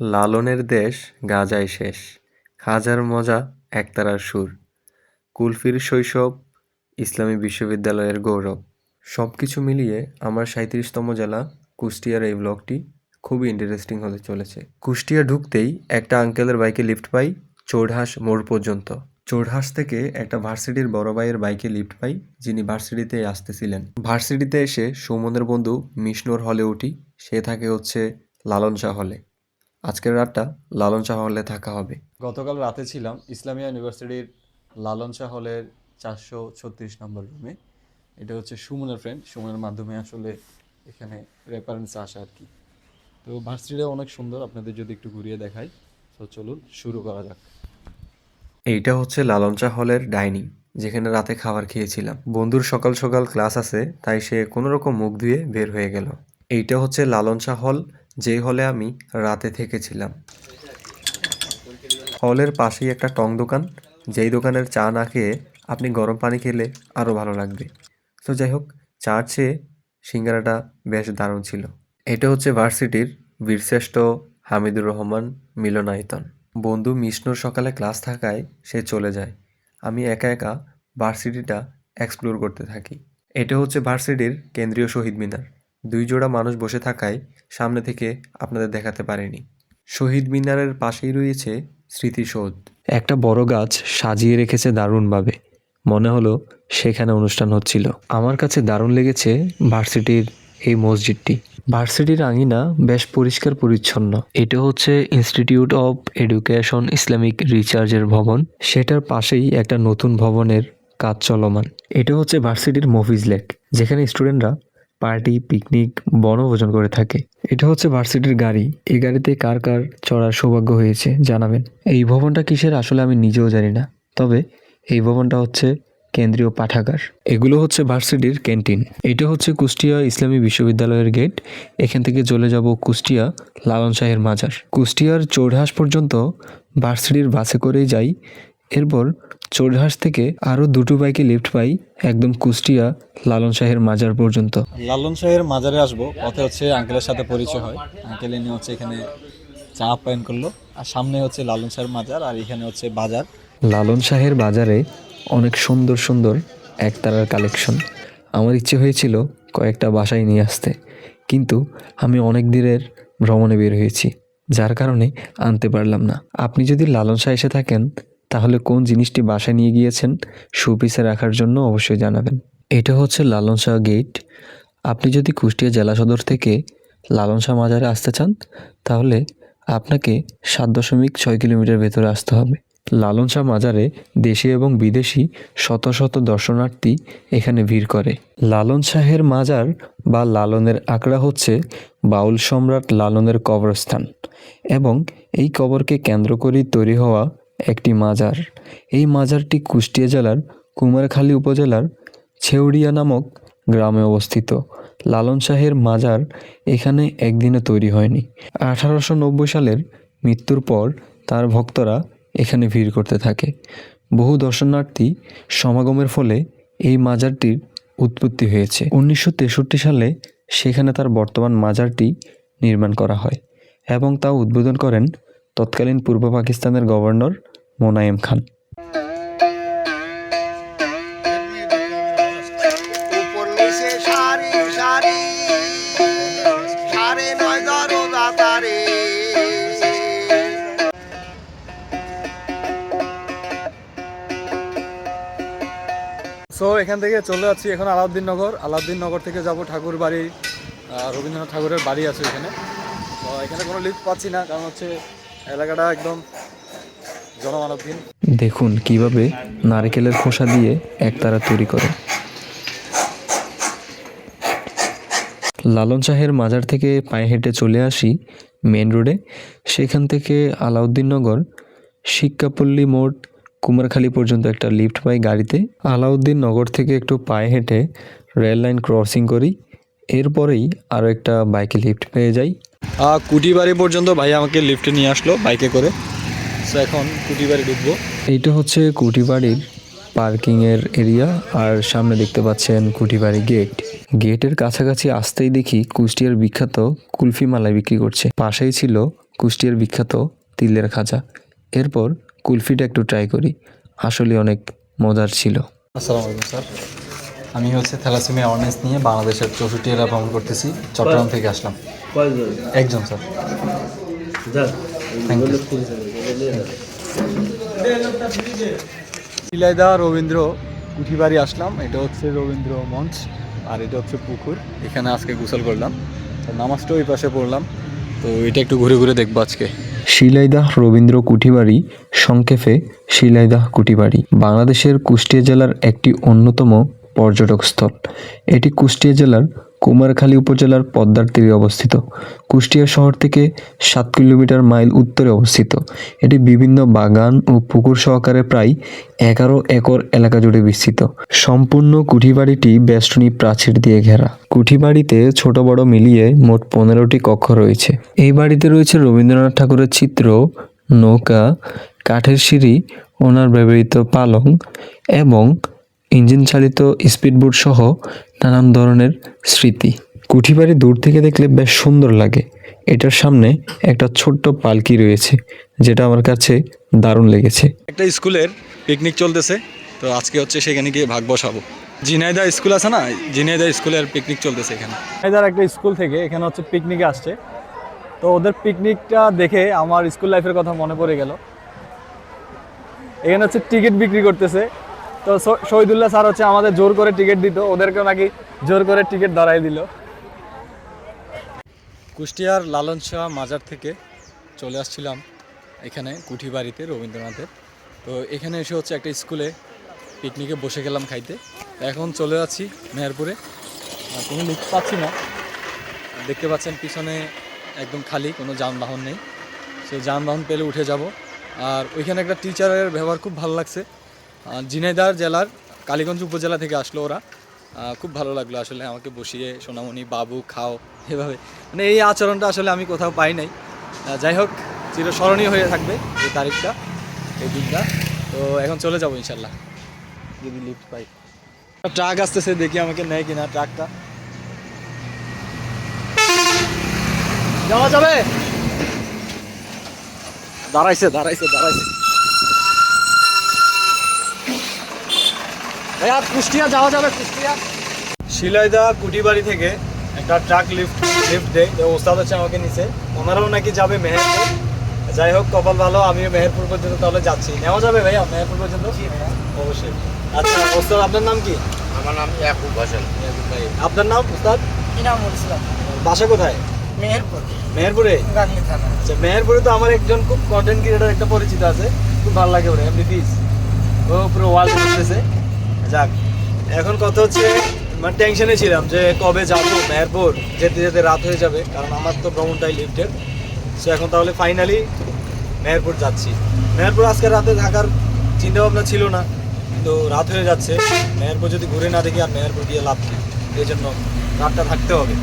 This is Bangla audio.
লালনের দেশ গাজায় শেষ, খাজার মজা একতারার সুর, কুলফির শৈশব, ইসলামী বিশ্ববিদ্যালয়ের গৌরব। সবকিছু মিলিয়ে আমার ৩৭তম জেলা কুষ্টিয়ার এই ব্লগটি খুবই ইন্টারেস্টিং হতে চলেছে। কুষ্টিয়া ঢুকতেই একটা আঙ্কেলের বাইকে লিফট পাই চৌড়হাঁস মোড় পর্যন্ত। চৌড়হাঁস থেকে একটা ভার্সিটির বড় ভাইয়ের বাইকে লিফট পাই, যিনি ভার্সিটিতে আসতেছিলেন। ভার্সিটিতে এসে সুমনের বন্ধু মিশনুর হলে উঠি, সে থাকে হচ্ছে লালন শাহ হলে। আজকের রাতটা লালন শাহ হলে থাকা হবে। গতকাল রাতে ছিলাম ইসলামিয়া ইউনিভার্সিটির লালন শাহ হলের 436 নম্বর রুমে। এটা হচ্ছে সুমনের ফ্রেন্ড, সুমনের মাধ্যমে আসলে এখানে রেফারেন্স আসা আর কি। তো ভার্সিটিটা অনেক সুন্দর, আপনাদের যদি একটু ঘুরিয়ে দেখাই। তো চলুন শুরু করা যাক। এইটা হচ্ছে লালন শাহ হলের ডাইনিং, যেখানে রাতে খাবার খেয়েছিলাম। বন্ধুর সকাল সকাল ক্লাস আছে, তাই সে কোনোরকম মুখ ধুয়ে বের হয়ে গেল। এইটা হচ্ছে লালন শাহ হল, যেই হলে আমি রাতে থেকেছিলাম। হলের পাশেই একটা টং দোকান, যেই দোকানের চা না খেয়ে আপনি গরম পানি খেলে আরও ভালো লাগবে। তো যাই হোক, চার চেয়ে সিঙ্গারাটা বেশ দারুণ ছিল। এটা হচ্ছে ভার্সিটির বীরশ্রেষ্ঠ হামিদুর রহমান মিলনায়তন। বন্ধু মিশনুর সকালে ক্লাস থাকায় সে চলে যায়, আমি একা একা ভার্সিটিটা এক্সপ্লোর করতে থাকি। এটা হচ্ছে ভার্সিটির কেন্দ্রীয় শহীদ মিনার। 2 জোড়া মানুষ বসে থাকায় সামনে থেকে আপনাদের দেখাতে পারিনি। শহীদ মিনারের পাশেই রয়েছে স্মৃতিসৌধ। একটা বড় গাছ সাজিয়ে রেখেছে দারুণভাবে, মনে হলো সেখানে অনুষ্ঠান হচ্ছিল। আমার কাছে দারুণ লেগেছে ভার্সিটির এই মসজিদটি। ভার্সিটির আঙিনা বেশ পরিষ্কার পরিচ্ছন্ন। এটা হচ্ছে ইনস্টিটিউট অফ এডুকেশন ইসলামিক রিসার্চের ভবন, সেটার পাশেই একটা নতুন ভবনের কাজ চলমান। এটা হচ্ছে ভার্সিটির মফিজ লেক, যেখানে স্টুডেন্টরা পার্টি, পিকনিক, বনভোজন করে থাকে। এটা হচ্ছে ভার্সিটির গাড়ি। এই গাড়িতে কার কার চড়ার সৌভাগ্য হয়েছে জানাবেন। এই ভবনটা কিসের আসলে আমি নিজেও জানি না, তবে এই ভবনটা হচ্ছে কেন্দ্রীয় পাঠাগার। এগুলো হচ্ছে ভার্সিটির ক্যান্টিন। এটা হচ্ছে কুষ্টিয়া ইসলামী বিশ্ববিদ্যালয়ের গেট। এখান থেকে চলে যাব কুষ্টিয়া লালন শাহের মাজার। কুষ্টিয়ার চৌড়হাঁস পর্যন্ত ভার্সিটির বাসে করেই যাই। এরপর চৌড়হাঁস থেকে আরও 2টো বাইকে লিফট পাই একদম কুষ্টিয়া লালন শাহের মাজার পর্যন্ত। লালন শাহের মাজারে আসবো, পথে হচ্ছে আঙ্কেলের সাথে পরিচয় হয়। আঙ্কেল এনে হচ্ছে এখানে চা আপ্যায়ন করলো, আর সামনে হচ্ছে লালন শাহের মাজার, আর এখানে হচ্ছে বাজার। লালন শাহের বাজারে অনেক সুন্দর সুন্দর একতারার কালেকশন। আমার ইচ্ছে হয়েছিল কয়েকটা বাসায় নিয়ে আসতে, কিন্তু আমি অনেক দিনের ভ্রমণে বের হয়েছি, যার কারণে আনতে পারলাম না। আপনি যদি লালন শাহ এসে থাকেন, তাহলে কোন জিনিসটি বাসায় নিয়ে গিয়েছেন শোপিসে রাখার জন্য অবশ্যই জানাবেন। এটা হচ্ছে লালন শাহ গেট। আপনি যদি কুষ্টিয়া জেলা সদর থেকে লালন শাহ মাজারে আসতে চান, তাহলে আপনাকে 7.6 কিলোমিটার ভেতরে আসতে হবে। লালন শাহ মাজারে দেশি এবং বিদেশি শত শত দর্শনার্থী এখানে ভিড় করে। লালন শাহের মাজার বা লালনের আখড়া হচ্ছে বাউল সম্রাট লালনের কবরস্থান, এবং এই কবরকে কেন্দ্র করেই তৈরি হওয়া একটি মাজার। এই মাজারটি কুষ্টিয়া জেলার কুমারখালী উপজেলার ছেউড়িয়া নামক গ্রামে অবস্থিত। লালন শাহের মাজার এখানে একদিনে তৈরি হয়নি। 1890 সালের মৃত্যুর পর তার ভক্তরা এখানে ভিড় করতে থাকে। বহু দর্শনার্থী সমাগমের ফলে এই মাজারটির উৎপত্তি হয়েছে। 1963 সালে সেখানে তার বর্তমান মাজারটি নির্মাণ করা হয়, এবং তা উদ্বোধন করেন তৎকালীন পূর্ব পাকিস্তানের গভর্নর মোনায়েম খান। সো এখান থেকে চলে যাচ্ছি এখন আলাউদ্দিননগর। আলাউদ্দিননগর থেকে যাব ঠাকুর বাড়ি, রবীন্দ্রনাথ ঠাকুরের বাড়ি আছে এখানে। তো এখানে কোনো লিফট পাচ্ছি না, কারণ হচ্ছে এলাকাটা একদম জনমানবহীন। দেখুন কিভাবে নারকেলের খোসা দিয়ে একতারা তৈরি করে। লালন শাহের মাজার থেকে পায়ে হেঁটে চলে আসি মেন রোডে। সেখান থেকে আলাউদ্দিননগর, শিক্ষাপল্লী মোড়, কুমারখালী পর্যন্ত একটা লিফট পাই গাড়িতে। আলাউদ্দিননগর থেকে একটু পায়ে হেঁটে রেল লাইন ক্রসিং করি, এরপরেই আরও একটা বাইকে লিফট পেয়ে যাই। কুটিবাড়ি পর্যন্ত ভাই আমাকে লিফটে নিয়ে আসলো বাইকে করে। সো এখন কুটিবাড়ি ঢুকবো। এইটা হচ্ছে কুটিবাড়ির পার্কিংয়ের এরিয়া, আর সামনে দেখতে পাচ্ছেন কুটিবাড়ি গেট। গেটের কাছাকাছি আসতেই দেখি কুষ্টিয়ার বিখ্যাত কুলফি মালাই বিক্রি করছে। পাশেই ছিল কুষ্টিয়ার বিখ্যাত তিলের খাজা। এরপর কুলফিটা একটু ট্রাই করি, আসলে অনেক মজার ছিল। আসসালামু আলাইকুম স্যার, আমি হচ্ছে থ্যালাসেমিয়া অ্যাওয়ারনেস নিয়ে বাংলাদেশের 64 জেলা ভ্রমণ করতেছি। চট্টগ্রাম থেকে আসলাম। একজন sir. Thank you. Shilaida Rabindra Kuthibari আসলাম। এটা হচ্ছে রবীন্দ্র মঞ্চ আর এটা হচ্ছে পুকুর। এখানে আজকে গোসল করলাম, তো নামাজটা ওই পাশে পড়লাম। তো এটা একটু ঘুরে ঘুরে দেখবো আজকে। শিলাইদহ রবীন্দ্র কুঠিবাড়ি, সংক্ষেপে শিলাইদহ কুঠিবাড়ি, বাংলাদেশের কুষ্টিয়া জেলার একটি অন্যতম পর্যটক স্থল। এটি কুষ্টিয়া জেলার কুমারখালী উপজেলার পদ্মার তীরে অবস্থিত। কুষ্টিয়া শহর থেকে 7 কিলোমিটার মাইল উত্তরে অবস্থিত। এটি বিভিন্ন বাগান ও পুকুর সহকারে প্রায় 11 একর এলাকা জুড়ে বিস্তৃত। সম্পূর্ণ কুঠিবাড়িটি বেষ্টনী প্রাচীর দিয়ে ঘেরা। কুঠিবাড়িতে ছোট বড় মিলিয়ে মোট 15টি কক্ষ রয়েছে। এই বাড়িতে রয়েছে রবীন্দ্রনাথ ঠাকুরের চিত্র, নৌকা, কাঠের সিঁড়ি, ওনার ব্যবহৃত পালং এবং ইঞ্জিন চালিত স্পিডবোট সহ নানান ধরনের স্মৃতি। কুঠিবাড়ি দূর থেকে দেখলে বেশ সুন্দর লাগে। এটার সামনে একটা ছোট্ট পালকি রয়েছে, যেটা আমার কাছে দারুণ লেগেছে। একটা স্কুলের পিকনিক চলতেছে, তো আজকে হচ্ছে সেখানে গিয়ে ভাগ বসাবো। ঝিনাইদহ স্কুল আছে না, ঝিনাইদহ স্কুলের পিকনিক চলতেছে এখানে। ঝিনাইদহ একটা স্কুল থেকে এখানে হচ্ছে পিকনিকে আসছে। তো ওদের পিকনিকটা দেখে আমার স্কুল লাইফের কথা মনে পড়ে গেল। এখানে হচ্ছে টিকিট বিক্রি করতেছে। তো শহীদুল্লাহ স্যার হচ্ছে আমাদের জোর করে টিকিট দিত, ওদেরকেও নাকি জোর করে টিকিট ধরাই দিল। কুষ্টিয়ার লালন শাহ মাজার থেকে চলে আসছিলাম এখানে কুঠিবাড়িতে রবীন্দ্রনাথের। তো এখানে এসে হচ্ছে একটা স্কুলে পিকনিকে বসে গেলাম খাইতে। এখন চলে যাচ্ছি মেহেরপুরে। কোনো লিফট পাচ্ছি না, দেখতে পাচ্ছেন পিছনে একদম খালি, কোনো যানবাহন নেই। সো যানবাহন পেলে উঠে যাব। আর ওইখানে একটা টিচারের ব্যবহার খুব ভালো লাগছে। ঝিনাইদহ জেলার কালীগঞ্জ উপজেলা থেকে আসলো ওরা। খুব ভালো লাগলো আসলে, আমাকে বসিয়ে সোনামণি বাবু খাও এভাবে, মানে এই আচরণটা আসলে আমি কোথাও পাই নাই। যাই হোক, চিরস্মরণীয় হয়ে থাকবে এই তারিখটা, এই দিনটা। তো এখন চলে যাবো ইনশাল্লাহ, যদি লিফট পাই। ট্রাক আসতেছে, দেখি আমাকে নেয় কিনা ট্রাকটা। যাওয়া যাবে? দাঁড়াইছে দাঁড়াইছে দাঁড়াইছে। ভাইয়া কুষ্টিয়া যাওয়া যাবে? কুষ্টিয়া শিলাইদহ কুঠিবাড়ি থেকে একটা ট্রাক লিফট দেয়। ওস্তাদ হচ্ছে আমাকে নিচে, ওনারাও নাকি যাবে মেহেরপুর। যাই হোক, কপাল ভালো, আমিও মেহেরপুর পর্যন্ত তাহলে যাচ্ছি। নেওয়া যাবে ভাইয়া মেহেরপুর পর্যন্ত? অবশ্যই। আচ্ছা ওস্তাদ, আপনার নাম কি? আমার নাম ইয়াকুব হোসেন। ভাই আপনার নাম? ওস্তাদ ইনামুল ইসলাম, বাসা কোথায়? মেহেরপুর, মেহেরপুরে? গাংনী থানা। আচ্ছা, মেহেরপুরে তো আমার একজন খুব কন্টেন্ট ক্রিয়েটার একটা পরিচিত আছে, খুব ভালো লাগে ওরা, এমনি পিস, ও পুরো ওয়ার্ল্ড ঘুরতেছে। যাক, এখন কথা হচ্ছে, মানে টেনশনে ছিলাম যে কবে যাবো মেহেরপুর, যেতে যেতে রাত হয়ে যাবে, কারণ আমার তো ভ্রমণটাই লিফটের। সো এখন তাহলে ফাইনালি মেহেরপুর যাচ্ছি। মেহেরপুর আজকে রাতে থাকার চিন্তা ভাবনা ছিল না, কিন্তু রাত হয়ে যাচ্ছে। মেহেরপুর যদি ঘুরে না দেখি আর মেহেরপুর গিয়ে লাভ কি, এই জন্য রাতটা থাকতে হবে।